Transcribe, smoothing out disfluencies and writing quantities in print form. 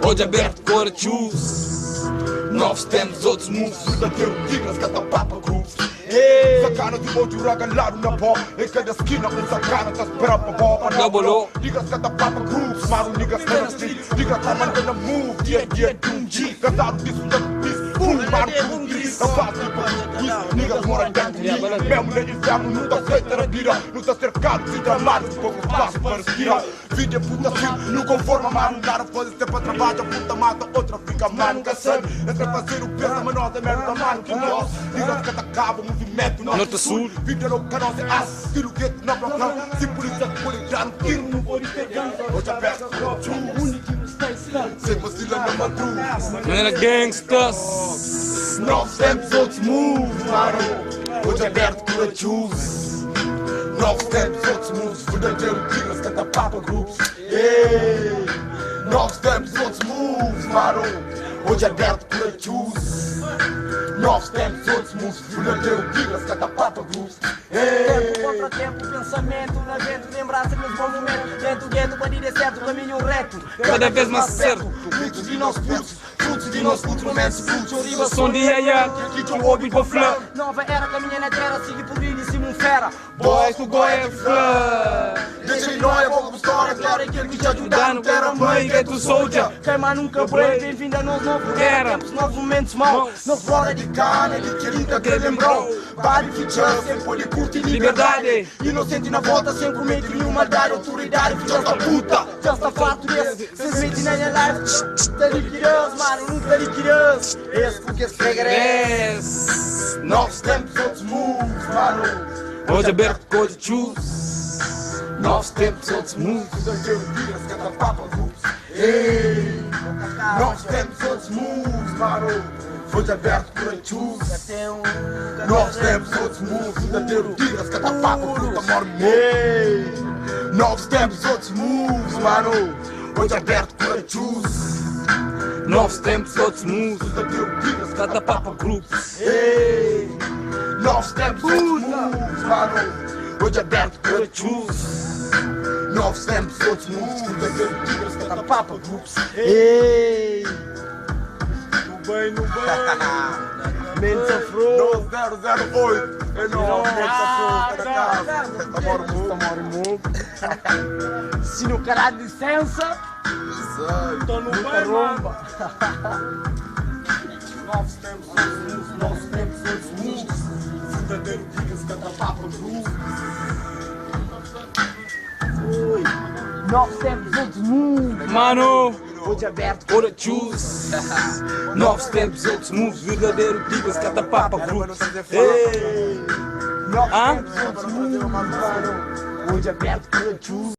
Hoje aberto cor choose. Novos tempos, outros moves. Verdadeiro tigres, cada papa grooves. Sacana de mojo ragalado na pó. Em cada esquina um sacana tá esperando pra bola. Gabolô. Niggas cada papa grooves. Maru niggas na street. Niggas tá mandando move. Dia de um G. Casado disso da pista. Maru cumpri. Eu faço tipo niggas moram dentro de mim. Mesmo nem inferno, nunca aceita a vida. Nunca cercado, se tramado, pouco espaço para respirar. Vida é puta assim, não conforma, mano. Nada faz esse tempo a trabalho, a puta mata, outra fica mano. Caçando, entre fazer o peso, mas nós é merda, mano. Que nós, niggas que atacava o movimento Norte Sul. Vida no canal de aço, tiro que na procura. Se polícia pode dar um tiro, não pode pegar. Hoje aberto, sem vacila na madruga. Menina gangsters. Novos tempos, outros moves, mano. Hoje aberto, corajoso. Novos tempos, outros moves. Verdadeiro tigres, canta papa groups. Novos tempos, outros moves, mano. Hoje aberto, corajoso. Novos tempos, outros moves. Verdadeiro tigres, canta papa groups. Tempo contra tempo, pensamento na gente, lembrar-se nos bons momentos. Dentro do gueto, bandido é certo, caminho reto. Cada vez mais certo. Frutos de nós putos, frutos de nós putos, momentos putos. Oriva Som de Yaya. que te ouve com flã. Nova era, caminha na terra, sigue por início, um fera. Boys do Goiás Flã. Deixa em nós, pouco história, claro, é aquele que te ajudar no terra, mãe, que é tu soldier. Queima nunca break, bem-vindo a nós, novos tempos, novos momentos maus. Não fora de cana, de que nunca que lembrou. Body feature, sempre pode curtir Liberdade. Inocente na volta, sem comete nenhuma maldade. Autoridade, filha da puta. Just a fato desse, sem mente na minha life. Tá liquidez, mano, nunca liquidez. Esse porque Yes. Novos tempos, outros moves, mano. Hoje aberto cor choose. Novos tempos, outros moves. Verdadeiro tigres, canta papa groups. Novos tempos, outros moves, mano. Hoje aberto, corajoso. Novos tempos, outros moves. Verdadeiro tigres, canta papa groups. Novos tempos, outros moves, mano. Hoje aberto, corajoso. Novos tempos, outros moves. Verdadeiro tigres, Cada papa groups. Novos tempos, outros moves, mano. Hoje aberto, corajoso. Novos tempos, outros moves. Verdadeiro tigres, canta papa groups. No bem, no bem. Mente afro. 008. É não, Se no caralho de licença, tô no bem, mano. Novos tempos, outros moves. Novos tempos, outros moves. Verdadeiro tigres, canta papa groups. Novos tempos, outros mundos. Mano. Hoje aberto, Cor choose. Novos tempos, outros moves. Verdadeiro tigres, cada papa groups. novos Hã? tempos, outros mundos, mano. Hoje aberto, corajoso.